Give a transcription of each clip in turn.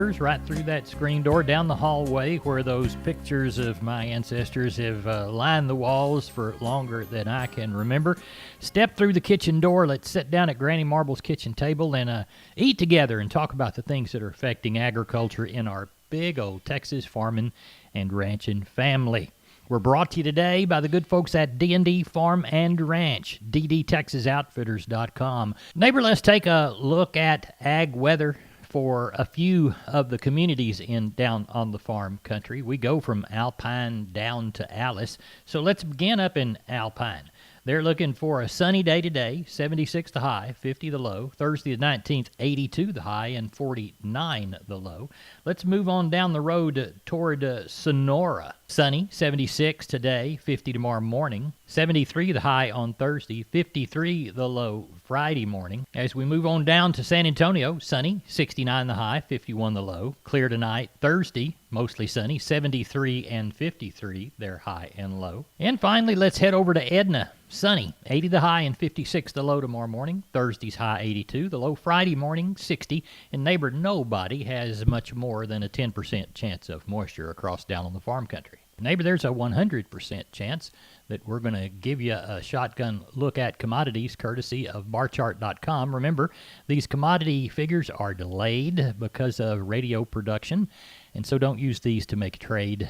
right through that screen door, down the hallway where those pictures of my ancestors have lined the walls for longer than I can remember. Step through the kitchen door. Let's sit down at Granny Marble's kitchen table and eat together and talk about the things that are affecting agriculture in our big old Texas farming and ranching family. We're brought to you today by the good folks at D&D Farm and Ranch, ddtexasoutfitters.com. Neighbor, let's take a look at ag weather for a few of the communities down on the farm country. We go from Alpine down to Alice. So let's begin up in Alpine. They're looking for a sunny day today, 76 the high, 50 the low. Thursday the 19th, 82 the high and 49 the low. Let's move on down the road toward Sonora. Sunny, 76 today, 50 tomorrow morning. 73 the high on Thursday, 53 the low Friday morning. As we move on down to San Antonio, sunny, 69 the high, 51 the low. Clear tonight, Thursday, mostly sunny, 73 and 53, their high and low. And finally, let's head over to Edna. Sunny, 80 the high and 56 the low tomorrow morning. Thursday's high 82, the low Friday morning 60. And neighbor, nobody has much more than a 10% chance of moisture across down on the farm country. Neighbor, there's a 100% chance that we're going to give you a shotgun look at commodities courtesy of barchart.com. Remember, these commodity figures are delayed because of radio production, and so don't use these to make a trade.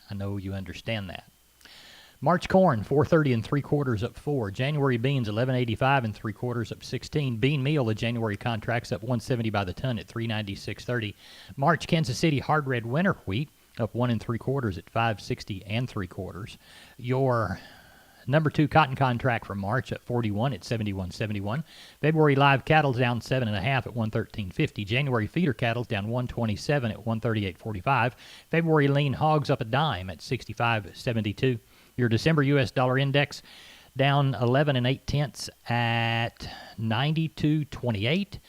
I know you understand that. March corn, 430 and 3/4 up 4. January beans, 1185 and 3/4 up 16. Bean meal, the January contracts up 170 by the ton at 396.30. March Kansas City hard red winter wheat up 1 3/4 at 560 and 3/4. Your number 2 cotton contract for March at 41 at 71.71. February live cattle's down 7.5 at 113.50. January feeder cattle's down 127 at 138.45. February lean hogs up a dime at 65.72. Your December U.S. dollar index down 11 8/10 at 92.28,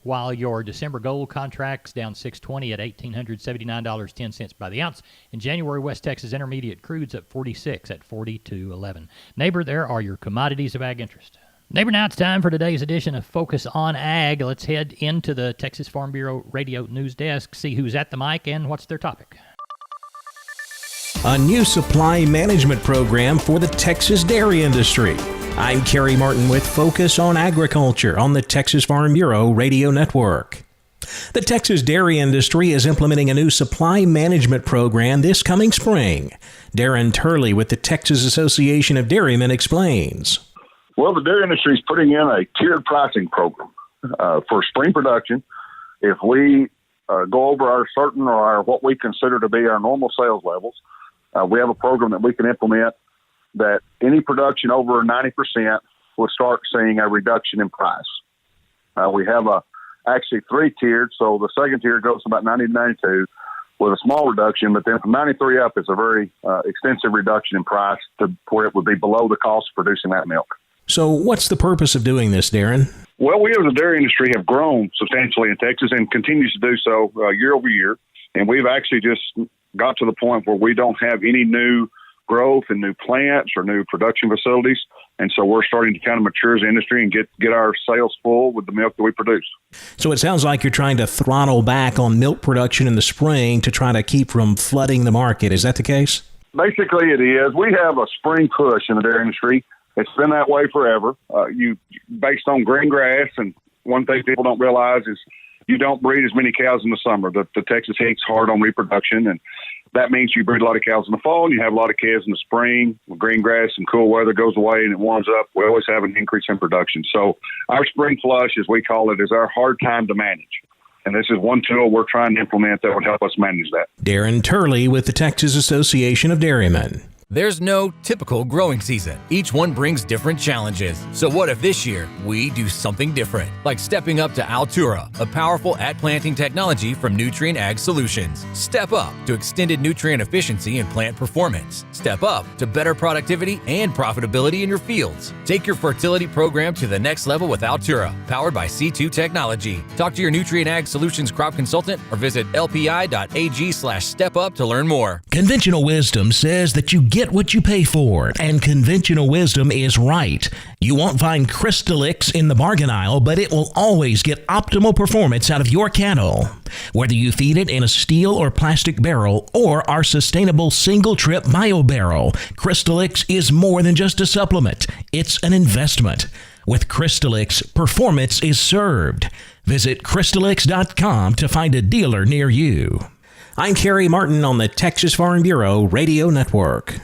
while your December gold contract's down 6.20 at $1,879.10 by the ounce. In January, West Texas intermediate crude's up 46 at 42.11. Neighbor, there are your commodities of ag interest. Neighbor, now it's time for today's edition of Focus on Ag. Let's head into the Texas Farm Bureau radio news desk, see who's at the mic and what's their topic. A new supply management program for the Texas dairy industry. I'm Kerry Martin with Focus on Agriculture on the Texas Farm Bureau Radio Network. The Texas dairy industry is implementing a new supply management program this coming spring. Darren Turley with the Texas Association of Dairymen explains. Well, the dairy industry is putting in a tiered pricing program for spring production. If we go over our certain or our what we consider to be our normal sales levels, we have a program that we can implement that any production over 90% will start seeing a reduction in price. We have actually 3 tiered, so the second tier goes from about 90 to 92 with a small reduction, but then from 93 up, it's a very extensive reduction in price to where it would be below the cost of producing that milk. So what's the purpose of doing this, Darren? Well, we as a dairy industry have grown substantially in Texas and continues to do so year over year, and we've actually just got to the point where we don't have any new growth and new plants or new production facilities. And so we're starting to kind of mature as an industry and get our sales full with the milk that we produce. So it sounds like you're trying to throttle back on milk production in the spring to try to keep from flooding the market. Is that the case? Basically, it is. We have a spring push in the dairy industry. It's been that way forever. Based on green grass, and one thing people don't realize is you don't breed as many cows in the summer. The Texas heat's hard on reproduction, and that means you breed a lot of cows in the fall, and you have a lot of calves in the spring. When green grass and cool weather goes away and it warms up, we always have an increase in production. So our spring flush, as we call it, is our hard time to manage. And this is one tool we're trying to implement that would help us manage that. Darren Turley with the Texas Association of Dairymen. There's no typical growing season. Each one brings different challenges. So what if this year we do something different? Like stepping up to Altura, a powerful at-planting technology from Nutrient Ag Solutions. Step up to extended nutrient efficiency and plant performance. Step up to better productivity and profitability in your fields. Take your fertility program to the next level with Altura, powered by C2 technology. Talk to your Nutrient Ag Solutions crop consultant or visit lpi.ag/stepup to learn more. Conventional wisdom says that you get get what you pay for, and conventional wisdom is right. You won't find Crystalix in the bargain aisle, but it will always get optimal performance out of your cattle. Whether you feed it in a steel or plastic barrel or our sustainable single-trip bio barrel, Crystalix is more than just a supplement. It's an investment. With Crystalix, performance is served. Visit Crystalix.com to find a dealer near you. I'm Kerry Martin on the Texas Farm Bureau Radio Network.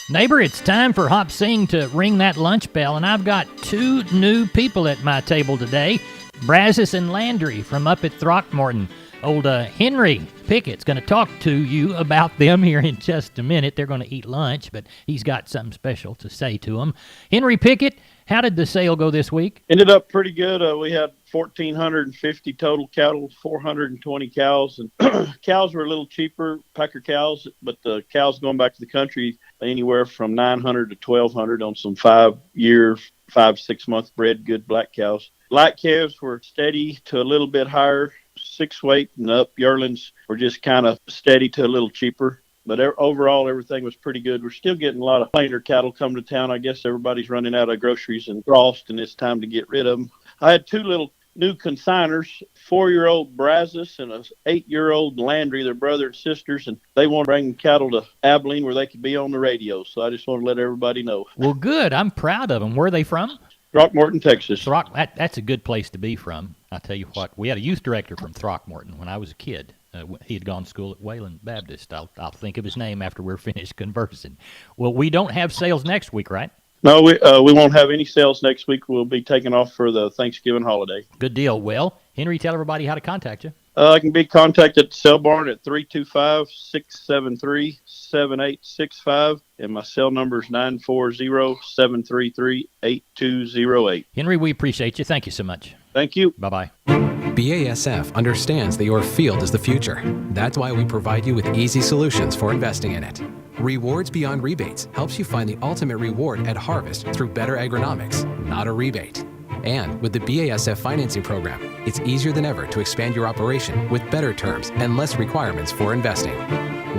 Neighbor, it's time for Hop Sing to ring that lunch bell, and I've got two new people at my table today, Brazos and Landry from up at Throckmorton. Old Henry Pickett's going to talk to you about them here in just a minute. They're going to eat lunch, but he's got something special to say to them. Henry Pickett, how did the sale go this week? Ended up pretty good. We had 1,450 total cattle, 420 cows, and cows were a little cheaper, Packer cows, but the cows going back to the country, anywhere from 900 to 1,200 on some 5-year, 5-6-month bred good black cows. Light calves were steady to a little bit higher, 6 weight and up. Yearlings were just kind of steady to a little cheaper. But overall, everything was pretty good. We're still getting a lot of plainer cattle coming to town. I guess everybody's running out of groceries and frost, and it's time to get rid of them. I had 2 little new consigners, 4-year-old Brazos and a 8-year-old Landry. They're brother and sisters, and they want to bring cattle to Abilene where they could be on the radio. So I just want to let everybody know. Well, good. I'm proud of them. Where are they from? Throckmorton, Texas. That's a good place to be from. I tell you what, we had a youth director from Throckmorton when I was a kid. He had gone to school at Wayland Baptist. I'll think of his name after we're finished conversing. Well, we don't have sales next week, right? No, we won't have any sales next week. We'll be taking off for the Thanksgiving holiday. Good deal. Well, Henry, tell everybody how to contact you. I can be contacted at Cell Barn at 325-673-7865, and my cell number is 940-733-8208. Henry, we appreciate you. Thank you so much. Thank you. Bye-bye. BASF understands that your field is the future. That's why we provide you with easy solutions for investing in it. Rewards Beyond Rebates helps you find the ultimate reward at harvest through better agronomics, not a rebate. And with the BASF financing program, it's easier than ever to expand your operation with better terms and less requirements for investing.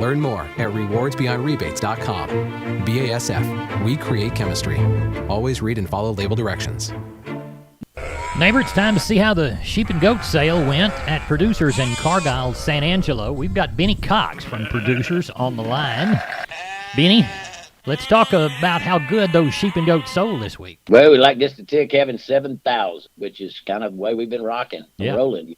Learn more at rewardsbeyondrebates.com. BASF, we create chemistry. Always read and follow label directions. Neighbor, it's time to see how the sheep and goat sale went at Producers in Cargyle, San Angelo. We've got Benny Cox from Producers on the line. Benny, let's talk about how good those sheep and goats sold this week. Well, we like just to tick having 7,000, which is kind of the way we've been rocking and rolling,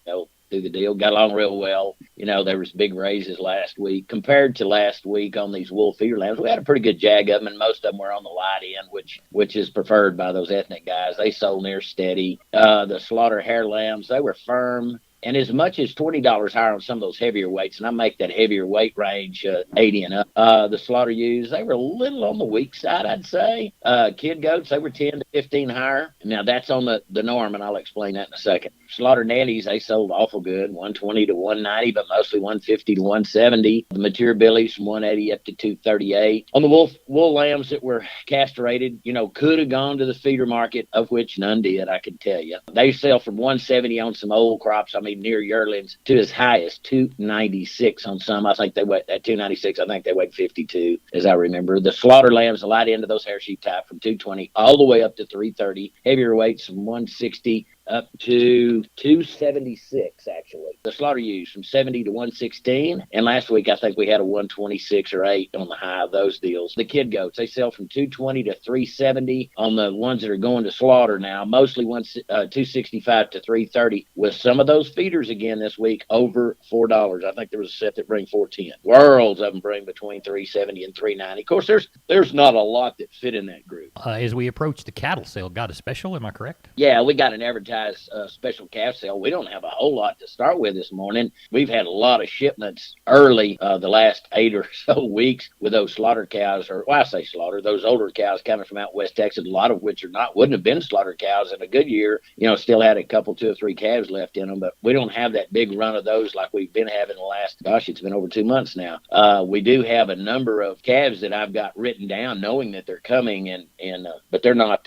through the deal. Got along real well. There was big raises last week. Compared to last week on these wool feeder lambs, we had a pretty good jag of them, and most of them were on the light end, which is preferred by those ethnic guys. They sold near steady. The slaughter hair lambs, they were firm. And as much as $20 higher on some of those heavier weights, and I make that heavier weight range 80 and up. The slaughter ewes, they were a little on the weak side, I'd say. Kid goats, they were 10 to 15 higher. Now, that's on the norm, and I'll explain that in a second. Slaughter netties, they sold awful good, 120 to 190, but mostly 150 to 170. The mature billies from 180 up to 238. On the wool lambs that were castrated, could have gone to the feeder market, of which none did, I can tell you. They sell from 170 on some old crops, near yearlings, to as high as 296 on some. I think they weigh at 296. I think they weighed 52, as I remember. The slaughter lambs, the light end of those hair sheep type, from 220 all the way up to 330. Heavier weights from 160 up to 276, actually. The slaughter ewes from 70 to 116. And last week, I think we had a 126 or 8 on the high of those deals. The kid goats, they sell from 220 to 370 on the ones that are going to slaughter now, mostly 265 to 330, with some of those feeders again this week over $4. I think there was a set that bring 410. Worlds of them bring between 370 and 390. Of course, there's not a lot that fit in that group. As we approach the cattle sale, got a special, am I correct? Yeah, we got an advertised special calf sale. We don't have a whole lot to start with this morning. We've had a lot of shipments early the last 8 or so weeks with those slaughter cows, I say slaughter, those older cows coming from out West Texas, a lot of which wouldn't have been slaughter cows in a good year, still had a couple, 2 or 3 calves left in them, but we don't have that big run of those like we've been having the last, it's been over 2 months now. We do have a number of calves that I've got written down knowing that they're coming, but they're not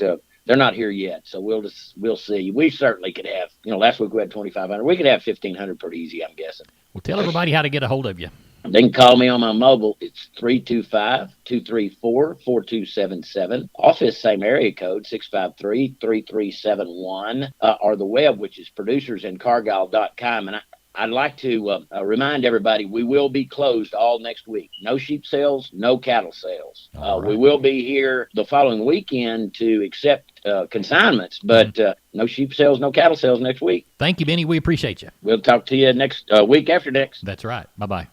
here yet, so we'll see. We certainly could have, last week we had 2,500. We could have 1,500 pretty easy, I'm guessing. Well, tell everybody how to get a hold of you. They can call me on my mobile. It's 325-234-4277. Office, same area code, 653-3371. Or the web, which is producersincargyle.com. And I'd like to remind everybody we will be closed all next week. No sheep sales, no cattle sales. All right. We will be here the following weekend to accept consignments, but no sheep sales, no cattle sales next week. Thank you, Benny. We appreciate you. We'll talk to you next week after next. That's right. Bye-bye.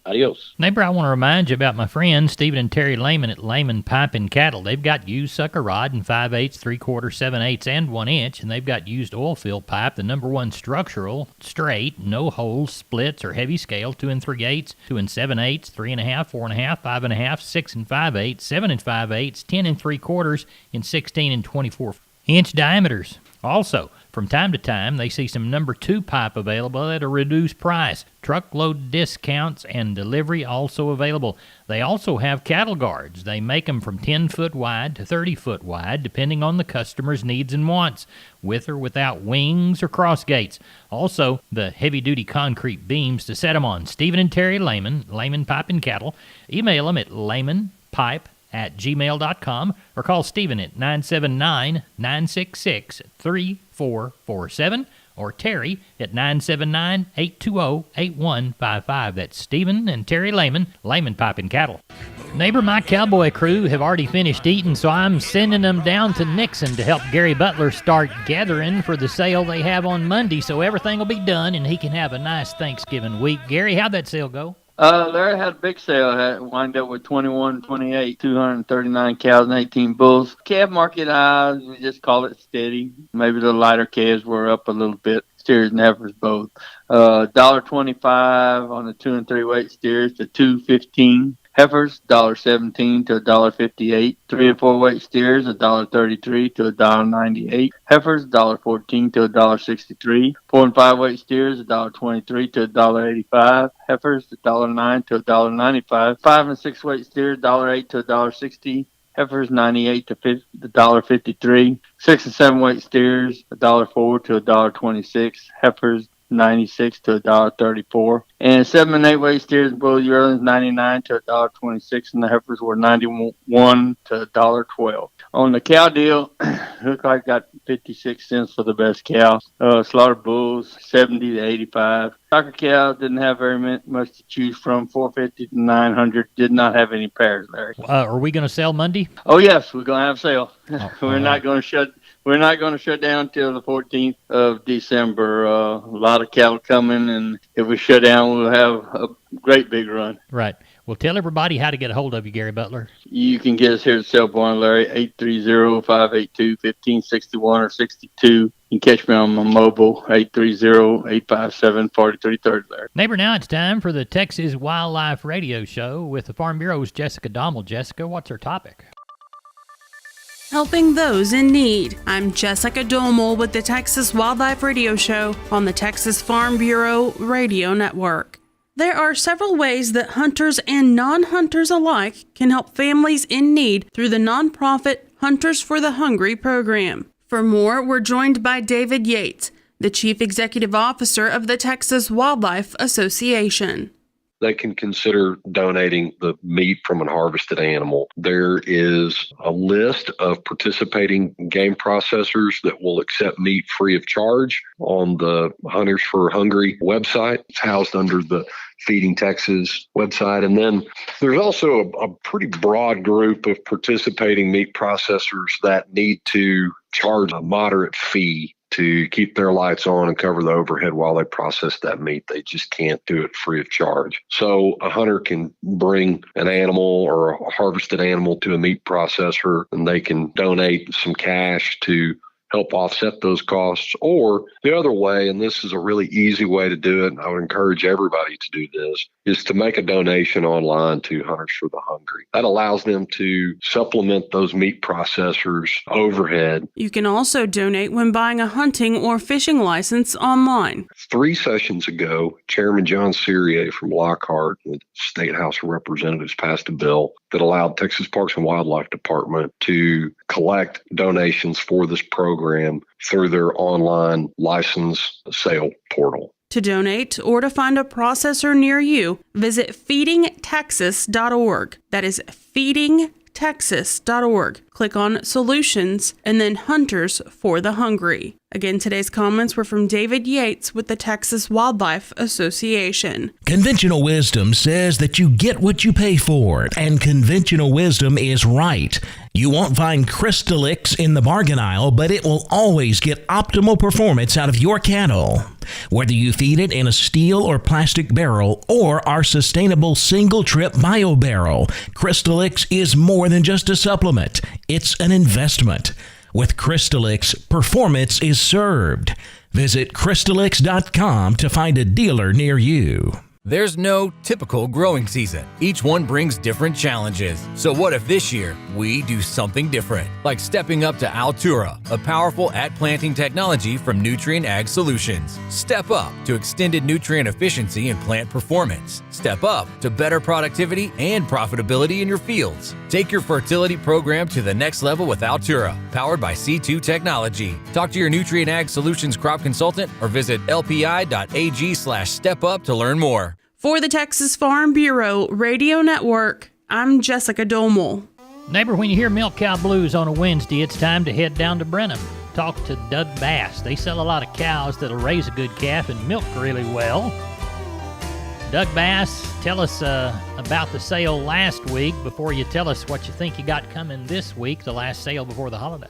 Adios. Neighbor, I want to remind you about my friends Stephen and Terry Lehman at Lehman Pipe and Cattle. They've got used sucker rod in 5/8, 3/4, 7/8, and 1 inch, and they've got used oil field pipe, the #1 structural, straight, no holes, splits, or heavy scale, 2 3/8, 2 7/8, 3.5, 4.5, 5.5, 6 5/8, 7 5/8, 10 3/4, and 16 and 24-inch diameters. Also, from time to time, they see some #2 pipe available at a reduced price. Truckload discounts and delivery also available. They also have cattle guards. They make them from 10-foot wide to 30-foot wide, depending on the customer's needs and wants, with or without wings or cross gates. Also, the heavy-duty concrete beams to set them on. Stephen and Terry Lehman, Lehman Pipe and Cattle. Email them at lehmanpipe@gmail.com or call Stephen at 979-966-3447 or Terry at 979-820-8155. That's Stephen and Terry Lehman, Lehman Pipe and Cattle. Neighbor, my cowboy crew have already finished eating, so I'm sending them down to Nixon to help Gary Butler start gathering for the sale they have on Monday, so everything will be done and he can have a nice Thanksgiving week. Gary, how'd that sale go? Larry had a big sale. Had wind up with 21-28, 239 cows and 18 bulls. Calf market eyes, we just call it steady. Maybe the lighter calves were up a little bit. Steers and heifers both. $1.25 on the 2 and 3 weight steers to $2.15. Heifers, $1.17 to $1.58. 3 and 4 weight steers, $1.33 to $1.98. Heifers, $1.14 to $1.63. 4 and 5 weight steers, $1.23 to $1.85. Heifers, $1.09 to $1.95. 5 and 6 weight steers, $1.08 to $1.60. Heifers, $98 to $1.53. 6 and 7 weight steers, $1.04 to $1.26. Heifers, $96 to $1.34. And 7 and 8 weight steers, bull yearlings, $99 to $1.26, and the heifers were $91 to $1.12. On the cow deal, looked like I got 56 cents for the best cow. Slaughter bulls, 70 to 85. Stocker cows didn't have very much to choose from. 450 to 900. Did not have any pairs, Larry. Are we going to sell Monday? Oh yes, we're going to have a sale. We're not right. going to shut. We're not going to shut down until the 14th of December. A lot of cattle coming, and if we shut down, we'll have a great big run. Right. Well, tell everybody how to get a hold of you, Gary Butler. You can get us here at Cell Barn, Larry, 830-582-1561 or 62. You can catch me on my mobile, 830-857-4330, Larry. Neighbor, now it's time for the Texas Wildlife Radio Show with the Farm Bureau's Jessica Dommel. Jessica, what's our topic? Helping those in need. I'm Jessica Domel with the Texas Wildlife Radio Show on the Texas Farm Bureau Radio Network. There are several ways that hunters and non-hunters alike can help families in need through the nonprofit Hunters for the Hungry program. For more, we're joined by David Yates, the Chief Executive Officer of the Texas Wildlife Association. They can consider donating the meat from an harvested animal. There is a list of participating game processors that will accept meat free of charge on the Hunters for Hungry website. It's housed under the Feeding Texas website. And then there's also a pretty broad group of participating meat processors that need to charge a moderate fee to keep their lights on and cover the overhead while they process that meat. They just can't do it free of charge. So a hunter can bring an animal or a harvested animal to a meat processor, and they can donate some cash to help offset those costs. Or the other way, and this is a really easy way to do it, and I would encourage everybody to do this, is to make a donation online to Hunters for the Hungry. That allows them to supplement those meat processors' overhead. You can also donate when buying a hunting or fishing license online. 3 sessions ago, Chairman John Cyrier from Lockhart, the State House of Representatives, passed a bill that allowed Texas Parks and Wildlife Department to collect donations for this program through their online license sale portal. To donate or to find a processor near you, visit feedingtexas.org. That is feedingtexas.org. Click on Solutions and then Hunters for the Hungry. Again, today's comments were from David Yates with the Texas Wildlife Association. Conventional wisdom says that you get what you pay for, and conventional wisdom is right. You won't find Crystalix in the bargain aisle, but it will always get optimal performance out of your cattle. Whether you feed it in a steel or plastic barrel or our sustainable single-trip bio barrel, Crystalix is more than just a supplement. It's an investment. With Crystalix, performance is served. Visit Crystalix.com to find a dealer near you. There's no typical growing season. Each one brings different challenges. So what if this year we do something different? Like stepping up to Altura, a powerful at-planting technology from Nutrien Ag Solutions. Step up to extended nutrient efficiency and plant performance. Step up to better productivity and profitability in your fields. Take your fertility program to the next level with Altura, powered by C2 technology. Talk to your Nutrien Ag Solutions crop consultant or visit lpi.ag/stepup to learn more. For the Texas Farm Bureau Radio Network, I'm Jessica Domel. Neighbor, when you hear Milk Cow Blues on a Wednesday, it's time to head down to Brenham. Talk to Doug Bass. They sell a lot of cows that'll raise a good calf and milk really well. Doug Bass, tell us about the sale last week before you tell us what you think you got coming this week, the last sale before the holiday.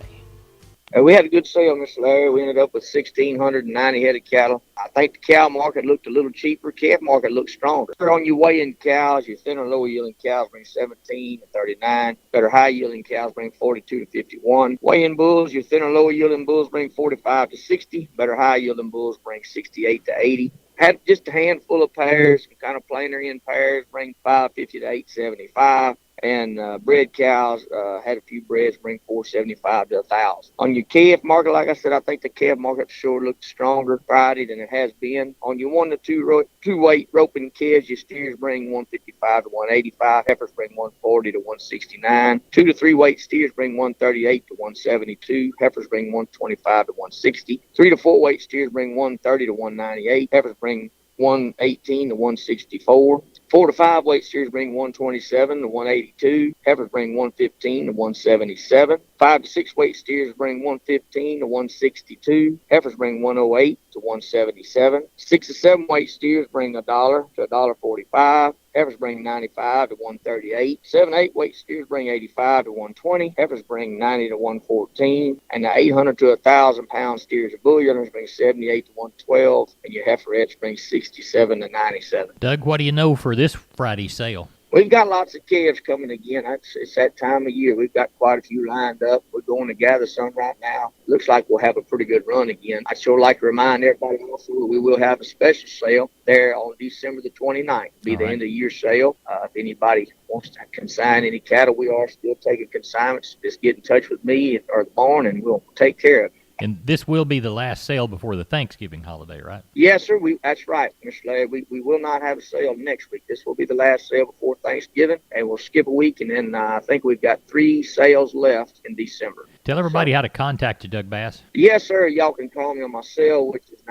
We had a good sale, Mr. Larry. We ended up with 1,690 head of cattle. I think the cow market looked a little cheaper. Calf market looked stronger. On your weighing cows, your thinner, lower yielding cows bring 17 to 39. Better high yielding cows bring 42 to 51. Weighing bulls, your thinner, lower yielding bulls bring 45 to 60. Better high yielding bulls bring 68 to 80. Had just a handful of pairs, kind of plainer in pairs, bring 550 to 875. And bred cows, had a few breds, bring 475 to 1,000. On your calf market, like I said, I think the calf market sure looked stronger Friday than it has been. On your 1 to 2 weight roping calves, your steers bring 155 to 185. Heifers bring 140 to 169. 2 to 3 weight steers bring 138 to 172. Heifers bring 125 to 160. 3 to 4 weight steers bring 130 to 198. Heifers bring 118 to 164. 4 to 5 weight steers bring 127 to 182. Heifers bring 115 to 177. 5 to 6 weight steers bring 115 to 162. Heifers bring 108 to 177. 6 to 7 weight steers bring $1 to $1.45. Heifers bring 95 to 138. 7 to 8 weight steers bring 85 to 120. Heifers bring 90 to 114. And the 800 to 1,000 pound steers of bull yearlings bring 78 to 112. And your heiferettes bring 67 to 97. Doug, what do you know for this Friday sale? We've got lots of calves coming again. It's that time of year. We've got quite a few lined up. We're going to gather some right now. Looks like we'll have a pretty good run again. I'd sure like to remind everybody also that we will have a special sale there on December the 29th. It'll be the end of year sale. If anybody wants to consign any cattle, we are still taking consignments. Just get in touch with me or the barn and we'll take care of it. And this will be the last sale before the Thanksgiving holiday, right? Yes, sir. That's right, Mr. Larry. We will not have a sale next week. This will be the last sale before Thanksgiving, and we'll skip a week, and then I think we've got 3 sales left in December. Tell everybody how to contact you, Doug Bass. Yes, sir. Y'all can call me on my cell, which is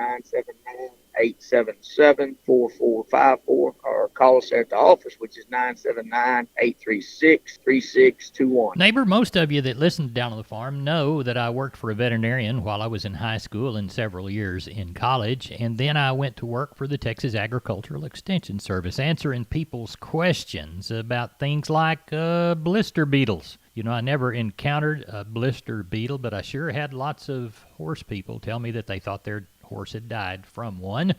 979-877-4454, or call us there at the office, which is 979-836-3621. Neighbor, most of you that listen down on the farm know that I worked for a veterinarian while I was in high school and several years in college, and then I went to work for the Texas Agricultural Extension Service, answering people's questions about things like blister beetles. You know, I never encountered a blister beetle, but I sure had lots of horse people tell me that they thought their horse had died from one.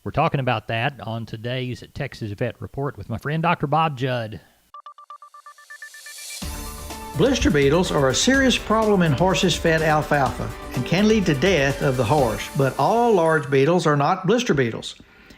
We're talking about that on today's Texas Vet Report with my friend Dr. Bob Judd. Blister beetles are a serious problem in horses fed alfalfa and can lead to death of the horse, but all large beetles are not blister beetles.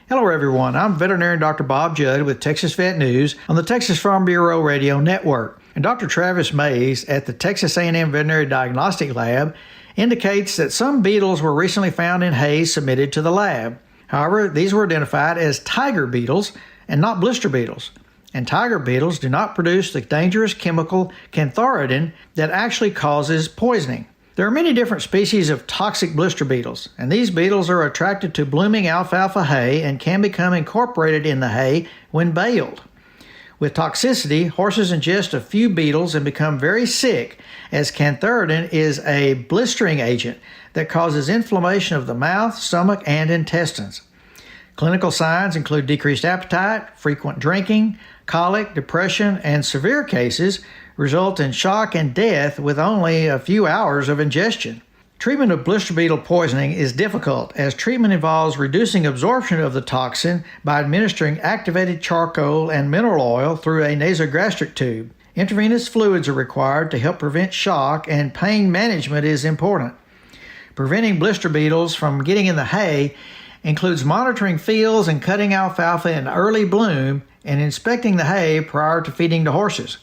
Hello everyone, I'm veterinarian Dr. Bob Judd with Texas Vet News on the Texas Farm Bureau Radio Network. And Dr. Travis Mays at the Texas A&M Veterinary Diagnostic Lab indicates that some beetles were recently found in hay submitted to the lab. However, these were identified as tiger beetles and not blister beetles. And tiger beetles do not produce the dangerous chemical cantharidin that actually causes poisoning. There are many different species of toxic blister beetles, and these beetles are attracted to blooming alfalfa hay and can become incorporated in the hay when baled. With toxicity, horses ingest a few beetles and become very sick, as cantharidin is a blistering agent that causes inflammation of the mouth, stomach, and intestines. Clinical signs include decreased appetite, frequent drinking, colic, depression, and severe cases result in shock and death with only a few hours of ingestion. Treatment of blister beetle poisoning is difficult, as treatment involves reducing absorption of the toxin by administering activated charcoal and mineral oil through a nasogastric tube. Intravenous fluids are required to help prevent shock, and pain management is important. Preventing blister beetles from getting in the hay includes monitoring fields and cutting alfalfa in early bloom and inspecting the hay prior to feeding the horses.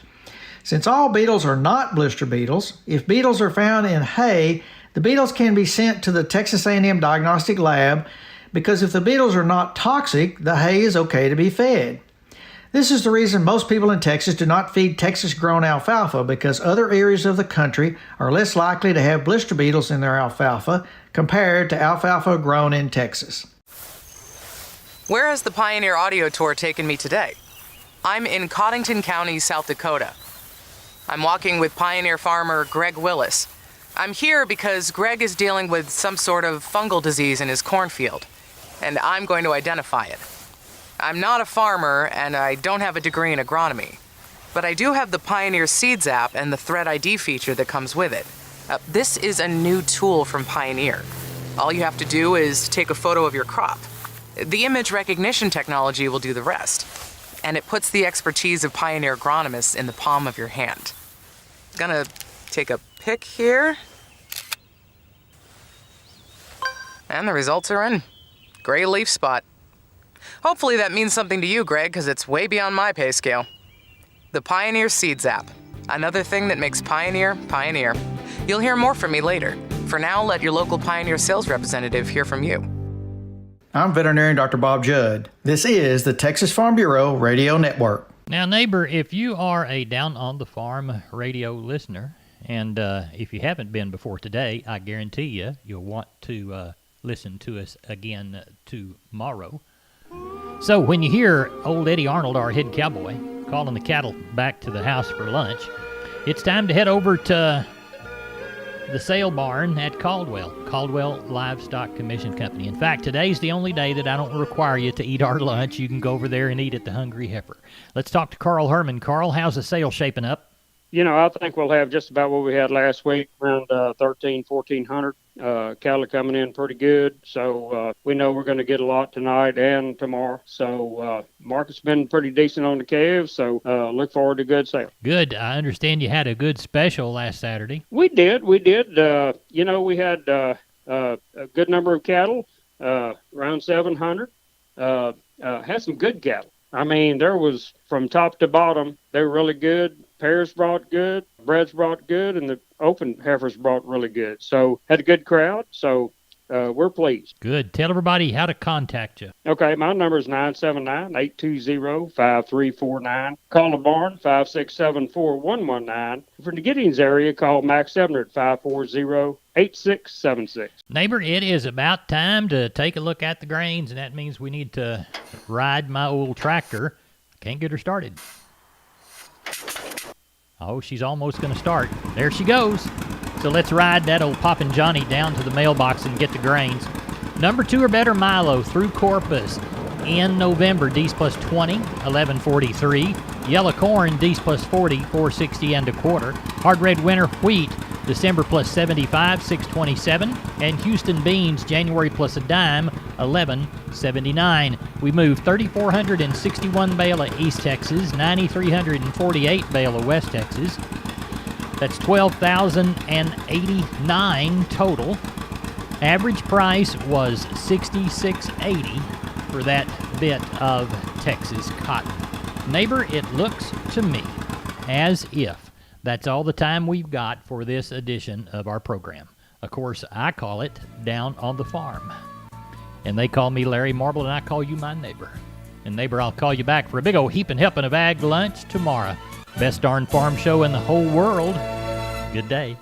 Since all beetles are not blister beetles, if beetles are found in hay, the beetles can be sent to the Texas A&M Diagnostic Lab because if the beetles are not toxic, the hay is okay to be fed. This is the reason most people in Texas do not feed Texas-grown alfalfa, because other areas of the country are less likely to have blister beetles in their alfalfa compared to alfalfa grown in Texas. Where has the Pioneer Audio Tour taken me today? I'm in Cottington County, South Dakota. I'm walking with Pioneer farmer Greg Willis. I'm here because Greg is dealing with some sort of fungal disease in his cornfield, and I'm going to identify it. I'm not a farmer, and I don't have a degree in agronomy, but I do have the Pioneer Seeds app and the Threat ID feature that comes with it. This is a new tool from Pioneer. All you have to do is take a photo of your crop. The image recognition technology will do the rest, and it puts the expertise of Pioneer agronomists in the palm of your hand. Gonna take a pic here. And the results are in. Gray leaf spot. Hopefully that means something to you, Greg, because it's way beyond my pay scale. The Pioneer Seeds app. Another thing that makes Pioneer, Pioneer. You'll hear more from me later. For now, let your local Pioneer sales representative hear from you. I'm veterinarian Dr. Bob Judd. This is the Texas Farm Bureau Radio Network. Now, neighbor, if you are a Down on the Farm radio listener, and if you haven't been before today, I guarantee you'll want to listen to us again tomorrow. So when you hear old Eddie Arnold, our head cowboy, calling the cattle back to the house for lunch, it's time to head over to the sale barn at Caldwell Livestock Commission Company. In fact, today's the only day that I don't require you to eat our lunch. You can go over there and eat at the Hungry Heifer. Let's talk to Carl Herman. Carl, how's the sale shaping up? You know, I think we'll have just about what we had last week, around 1,400 cattle coming in pretty good. So we know we're going to get a lot tonight and tomorrow. So market's been pretty decent on the calves. So look forward to a good sale. Good. I understand you had a good special last Saturday. We did. You know, we had a good number of cattle, around 700. Had some good cattle. I mean, there was from top to bottom, they were really good. Pairs brought good, breds brought good, and the open heifers brought really good. So had a good crowd, so we're pleased. Good. Tell everybody how to contact you. Okay, my number is 979-820-5349. Call the barn, 567-4119. For the Giddings area, call Max Ebner at 540-8676. Neighbor, it is about time to take a look at the grains, and that means we need to ride my old tractor. Can't get her started. Oh, she's almost going to start. There she goes. So let's ride that old Poppin' Johnny down to the mailbox and get the grains. Number 2 or better Milo through Corpus in November, D's plus 20, 1143. Yellow corn, D's plus 40, 460 and a quarter. Hard red winter wheat, December plus 75, 627. And Houston beans, January plus a dime, 1179. We moved 3,461 bale of East Texas, 9,348 bale of West Texas. That's 12,089 total. Average price was $66.80 for that bit of Texas cotton. Neighbor, it looks to me as if that's all the time we've got for this edition of our program. Of course, I call it Down on the Farm. And they call me Larry Marble, and I call you my neighbor. And neighbor, I'll call you back for a big old heaping helping of ag lunch tomorrow. Best darn farm show in the whole world. Good day.